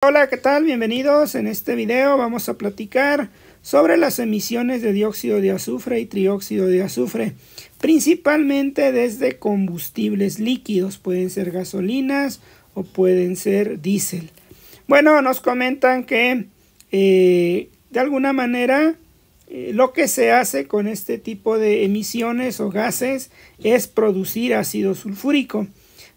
Hola, ¿qué tal? Bienvenidos. En este video vamos a platicar sobre las emisiones de dióxido de azufre y trióxido de azufre, principalmente desde combustibles líquidos, pueden ser gasolinas o pueden ser diésel. Bueno, nos comentan que de alguna manera lo que se hace con este tipo de emisiones o gases es producir ácido sulfúrico.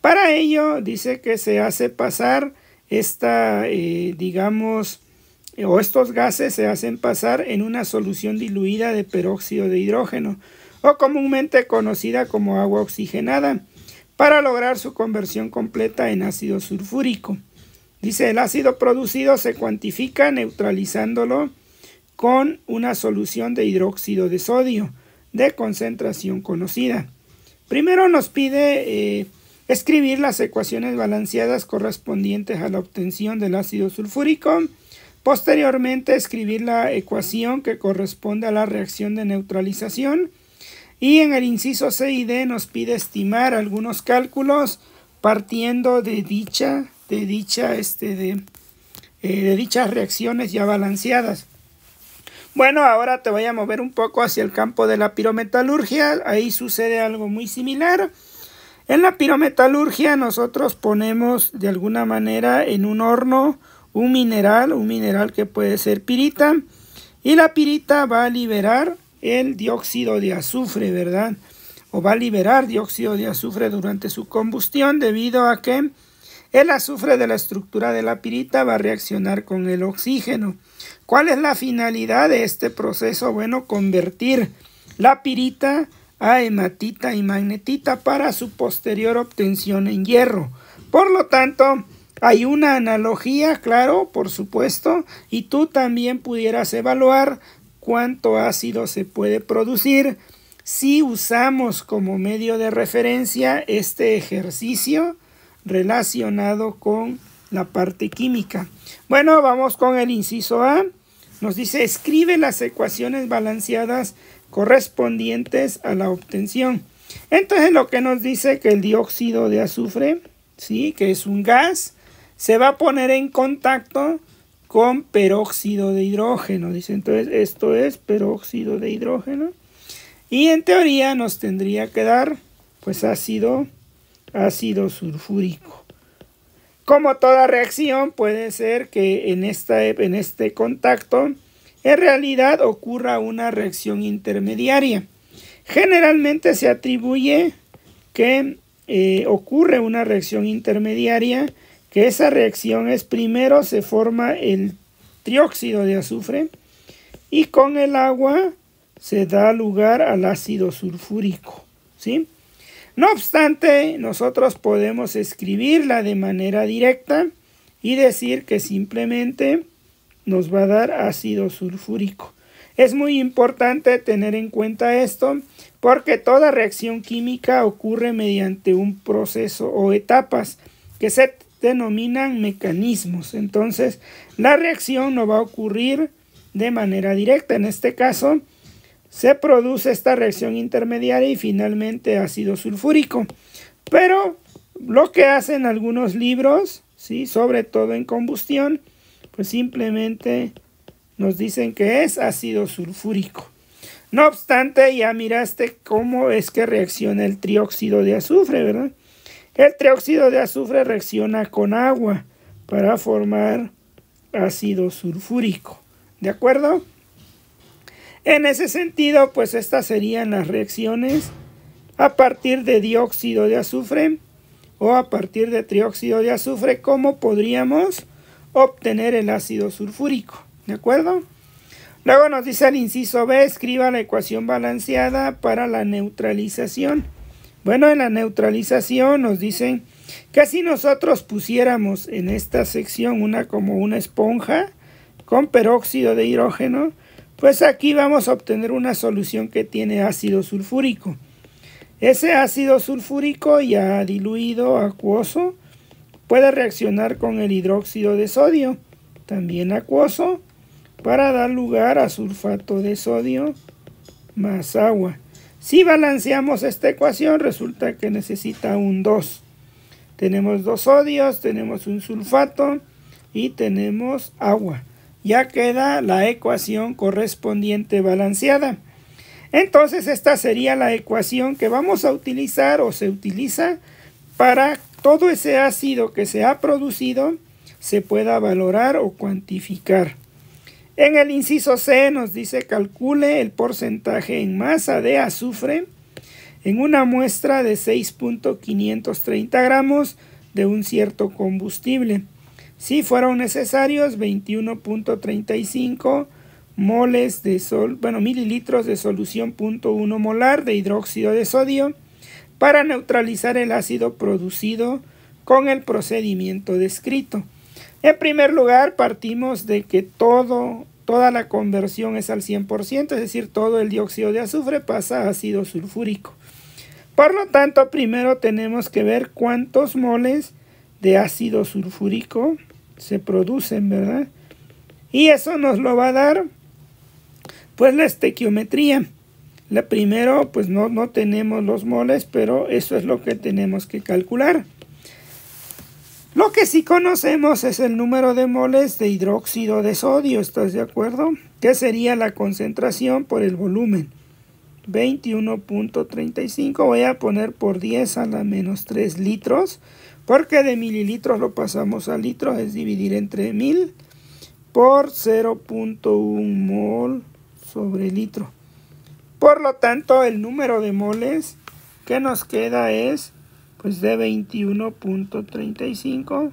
Para ello dice que se hace pasar estos gases se hacen pasar en una solución diluida de peróxido de hidrógeno o comúnmente conocida como agua oxigenada para lograr su conversión completa en ácido sulfúrico. Dice, el ácido producido se cuantifica neutralizándolo con una solución de hidróxido de sodio de concentración conocida. Primero nos pide escribir las ecuaciones balanceadas correspondientes a la obtención del ácido sulfúrico. Posteriormente, escribir la ecuación que corresponde a la reacción de neutralización. Y en el inciso C y D nos pide estimar algunos cálculos partiendo de dichas reacciones ya balanceadas. Bueno, ahora te voy a mover un poco hacia el campo de la pirometalurgia. Ahí sucede algo muy similar. En la pirometalurgia nosotros ponemos de alguna manera en un horno un mineral que puede ser pirita, y la pirita va a liberar el dióxido de azufre, ¿verdad? O va a liberar dióxido de azufre durante su combustión debido a que el azufre de la estructura de la pirita va a reaccionar con el oxígeno. ¿Cuál es la finalidad de este proceso? Bueno, convertir la pirita a hematita y magnetita para su posterior obtención en hierro. Por lo tanto, hay una analogía, claro, por supuesto, y tú también pudieras evaluar cuánto ácido se puede producir si usamos como medio de referencia este ejercicio relacionado con la parte química. Bueno, vamos con el inciso A. Nos dice, escribe las ecuaciones balanceadas correspondientes a la obtención. Entonces lo que nos dice que el dióxido de azufre, ¿sí?, que es un gas, se va a poner en contacto con peróxido de hidrógeno. Dice, entonces esto es peróxido de hidrógeno. Y en teoría nos tendría que dar pues ácido sulfúrico. Como toda reacción puede ser que en este contacto en realidad ocurra una reacción intermediaria. Generalmente se atribuye que ocurre una reacción intermediaria, que esa reacción es primero se forma el trióxido de azufre y con el agua se da lugar al ácido sulfúrico, ¿sí? No obstante, nosotros podemos escribirla de manera directa y decir que simplemente nos va a dar ácido sulfúrico. Es muy importante tener en cuenta esto porque toda reacción química ocurre mediante un proceso o etapas que se denominan mecanismos. Entonces, la reacción no va a ocurrir de manera directa. En este caso, se produce esta reacción intermediaria y finalmente ácido sulfúrico. Pero lo que hacen algunos libros, ¿sí?, sobre todo en combustión, pues simplemente nos dicen que es ácido sulfúrico. No obstante, ya miraste cómo es que reacciona el trióxido de azufre, ¿verdad? El trióxido de azufre reacciona con agua para formar ácido sulfúrico. ¿De acuerdo? En ese sentido, pues estas serían las reacciones a partir de dióxido de azufre o a partir de trióxido de azufre, ¿cómo podríamos obtener el ácido sulfúrico? ¿De acuerdo? Luego nos dice el inciso B, escriba la ecuación balanceada para la neutralización. Bueno, en la neutralización nos dicen que si nosotros pusiéramos en esta sección como una esponja con peróxido de hidrógeno, pues aquí vamos a obtener una solución que tiene ácido sulfúrico. Ese ácido sulfúrico ya diluido, acuoso, puede reaccionar con el hidróxido de sodio, también acuoso, para dar lugar a sulfato de sodio más agua. Si balanceamos esta ecuación, resulta que necesita un 2. Tenemos dos sodios, tenemos un sulfato y tenemos agua. Ya queda la ecuación correspondiente balanceada. Entonces esta sería la ecuación que vamos a utilizar o se utiliza para todo ese ácido que se ha producido se pueda valorar o cuantificar. En el inciso C nos dice calcule el porcentaje en masa de azufre en una muestra de 6.530 gramos de un cierto combustible. Si fueron necesarios 21.35 moles de mililitros de solución 0.1 molar de hidróxido de sodio para neutralizar el ácido producido con el procedimiento descrito. En primer lugar, partimos de que toda la conversión es al 100%, es decir, todo el dióxido de azufre pasa a ácido sulfúrico. Por lo tanto, primero tenemos que ver cuántos moles de ácido sulfúrico se producen, ¿verdad? Y eso nos lo va a dar, pues, la estequiometría. Primero, pues no tenemos los moles, pero eso es lo que tenemos que calcular. Lo que sí conocemos es el número de moles de hidróxido de sodio, ¿estás de acuerdo? Que sería la concentración por el volumen. 21.35, voy a poner por 10 a la menos 3 litros, porque de mililitros lo pasamos a litros, es dividir entre 1000 por 0.1 mol sobre litro. Por lo tanto, el número de moles que nos queda es pues de 21.35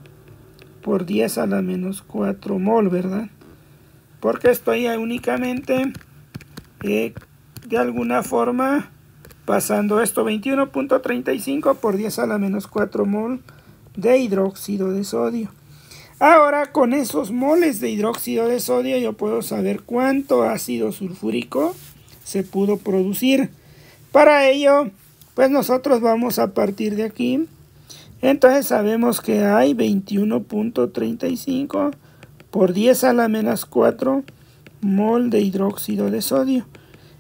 por 10 a la menos 4 mol, ¿verdad? Porque estoy únicamente de alguna forma pasando esto, 21.35 por 10 a la menos 4 mol de hidróxido de sodio. Ahora, con esos moles de hidróxido de sodio yo puedo saber cuánto ácido sulfúrico se pudo producir. Para ello, pues nosotros vamos a partir de aquí. Entonces sabemos que hay 21.35 por 10 a la menos 4 mol de hidróxido de sodio.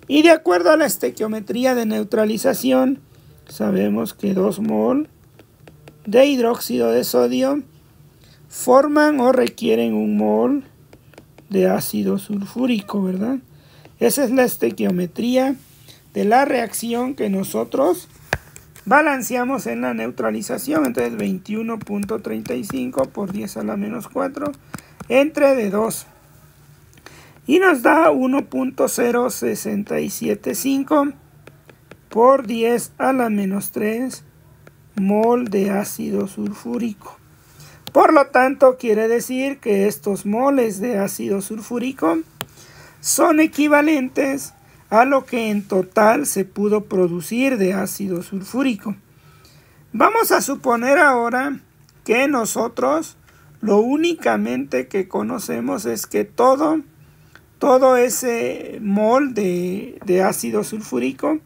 Y de acuerdo a la estequiometría de neutralización, sabemos que 2 mol de hidróxido de sodio forman o requieren 1 mol de ácido sulfúrico, ¿verdad? Esa es la estequiometría de la reacción que nosotros balanceamos en la neutralización. Entonces 21.35 por 10 a la menos 4 entre de 2. Y nos da 1.0675 por 10 a la menos 3 mol de ácido sulfúrico. Por lo tanto, quiere decir que estos moles de ácido sulfúrico son equivalentes a lo que en total se pudo producir de ácido sulfúrico. Vamos a suponer ahora que nosotros lo únicamente que conocemos es que todo ese mol de ácido sulfúrico,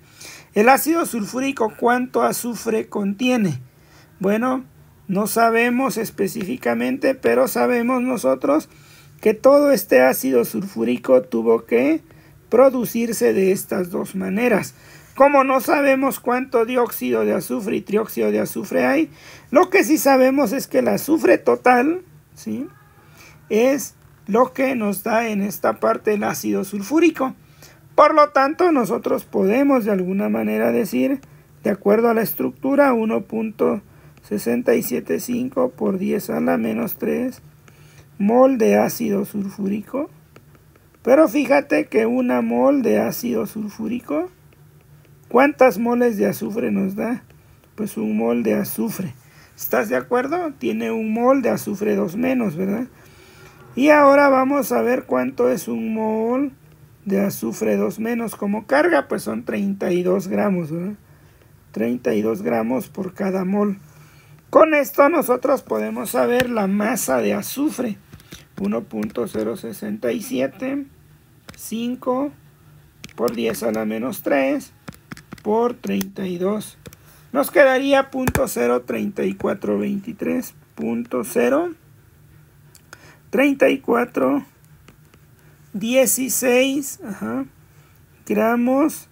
el ácido sulfúrico, ¿cuánto azufre contiene? Bueno, no sabemos específicamente, pero sabemos nosotros que todo este ácido sulfúrico tuvo que producirse de estas dos maneras. Como no sabemos cuánto dióxido de azufre y trióxido de azufre hay, lo que sí sabemos es que el azufre total, ¿sí?, es lo que nos da en esta parte el ácido sulfúrico. Por lo tanto, nosotros podemos de alguna manera decir, de acuerdo a la estructura, 1.675 por 10 a la menos 3 mol de ácido sulfúrico. Pero fíjate que una mol de ácido sulfúrico, ¿cuántas moles de azufre nos da? Pues 1 mol de azufre. ¿Estás de acuerdo? Tiene 1 mol de azufre 2 menos, ¿verdad? Y ahora vamos a ver cuánto es 1 mol de azufre 2 menos como carga. Pues son 32 gramos, ¿verdad? 32 gramos por cada mol. Con esto nosotros podemos saber la masa de azufre. 1.0675 por 10 a la menos 3 por 32. Nos quedaría 0.03423. 0.3416 gramos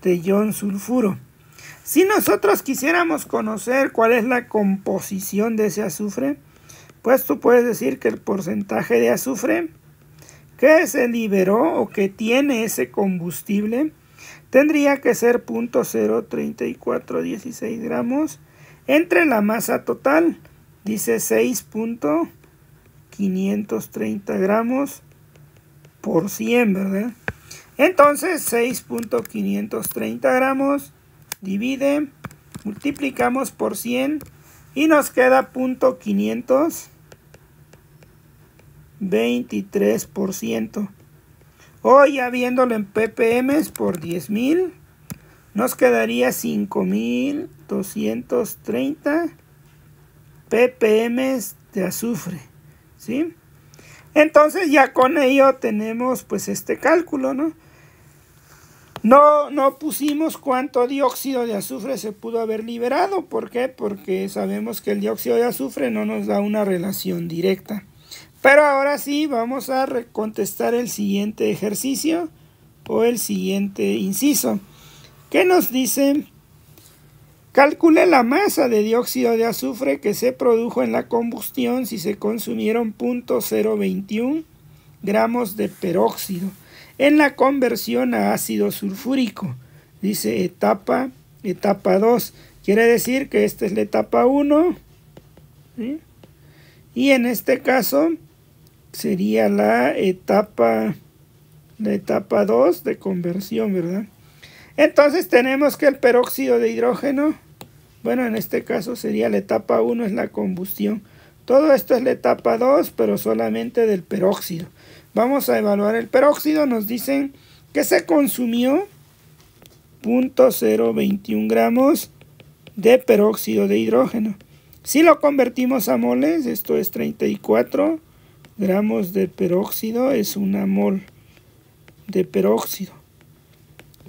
de ion sulfuro. Si nosotros quisiéramos conocer cuál es la composición de ese azufre, pues tú puedes decir que el porcentaje de azufre que se liberó o que tiene ese combustible tendría que ser 0.03416 gramos entre la masa total, dice 6.530 gramos por 100, ¿verdad? Entonces 6.530 gramos multiplicamos por 100 y nos queda 0.523%. O ya viéndolo en ppm por 10.000, nos quedaría 5.230 ppm de azufre, ¿sí? Entonces ya con ello tenemos pues este cálculo, ¿no? No pusimos cuánto dióxido de azufre se pudo haber liberado. ¿Por qué? Porque sabemos que el dióxido de azufre no nos da una relación directa. Pero ahora sí vamos a contestar el siguiente ejercicio o el siguiente inciso. ¿Qué nos dice? Calcule la masa de dióxido de azufre que se produjo en la combustión si se consumieron 0.021 gramos de peróxido en la conversión a ácido sulfúrico. Dice etapa 2. Quiere decir que esta es la etapa 1. ¿Sí? Y en este caso sería la etapa 2 de conversión, ¿verdad? Entonces tenemos que el peróxido de hidrógeno, bueno, en este caso sería la etapa 1, es la combustión. Todo esto es la etapa 2, pero solamente del peróxido. Vamos a evaluar el peróxido. Nos dicen que se consumió 0.021 gramos de peróxido de hidrógeno. Si lo convertimos a moles, esto es 34 gramos de peróxido, es una mol de peróxido.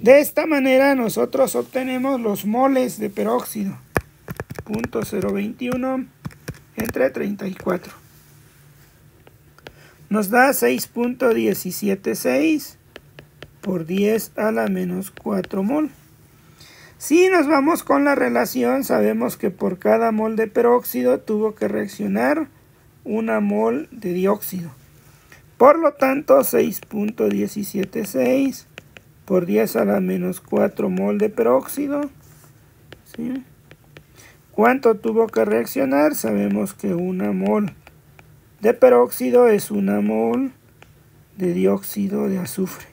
De esta manera nosotros obtenemos los moles de peróxido. 0.021 entre 34. Nos da 6.176 por 10 a la menos 4 mol. Si nos vamos con la relación, sabemos que por cada mol de peróxido tuvo que reaccionar una mol de dióxido. Por lo tanto, 6.176 por 10 a la menos 4 mol de peróxido. ¿Sí? ¿Cuánto tuvo que reaccionar? Sabemos que una mol de peróxido es una mol de dióxido de azufre.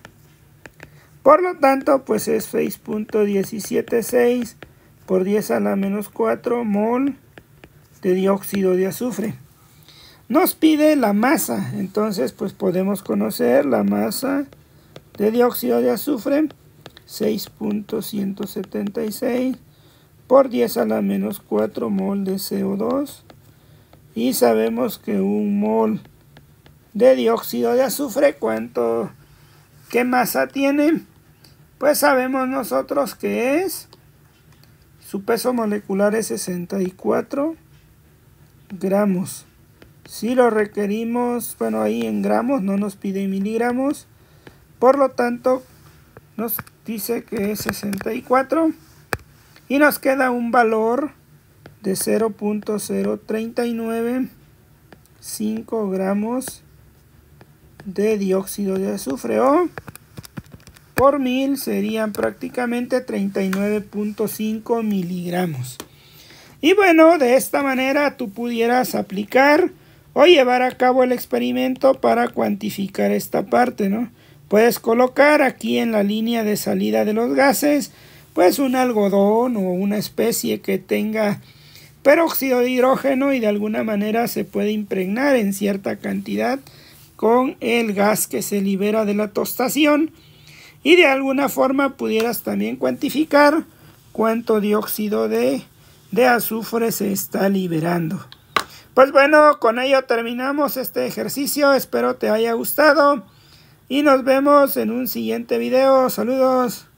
Por lo tanto, pues es 6.176 por 10 a la menos 4 mol de dióxido de azufre. Nos pide la masa, entonces pues podemos conocer la masa de dióxido de azufre, 6.176 por 10 a la menos 4 mol de CO2. Y sabemos que un mol de dióxido de azufre, ¿qué masa tiene? Pues sabemos nosotros que es, su peso molecular es 64 gramos. Si lo requerimos, bueno, ahí en gramos, no nos pide miligramos. Por lo tanto, nos dice que es 64. Y nos queda un valor de 0.0395 gramos de dióxido de azufre. O por 1000 serían prácticamente 39.5 miligramos. Y bueno, de esta manera tú pudieras aplicar o llevar a cabo el experimento para cuantificar esta parte, ¿no? Puedes colocar aquí en la línea de salida de los gases, pues un algodón o una especie que tenga peróxido de hidrógeno y de alguna manera se puede impregnar en cierta cantidad con el gas que se libera de la tostación. Y de alguna forma pudieras también cuantificar cuánto dióxido de azufre se está liberando. Pues bueno, con ello terminamos este ejercicio. Espero te haya gustado y nos vemos en un siguiente video. Saludos.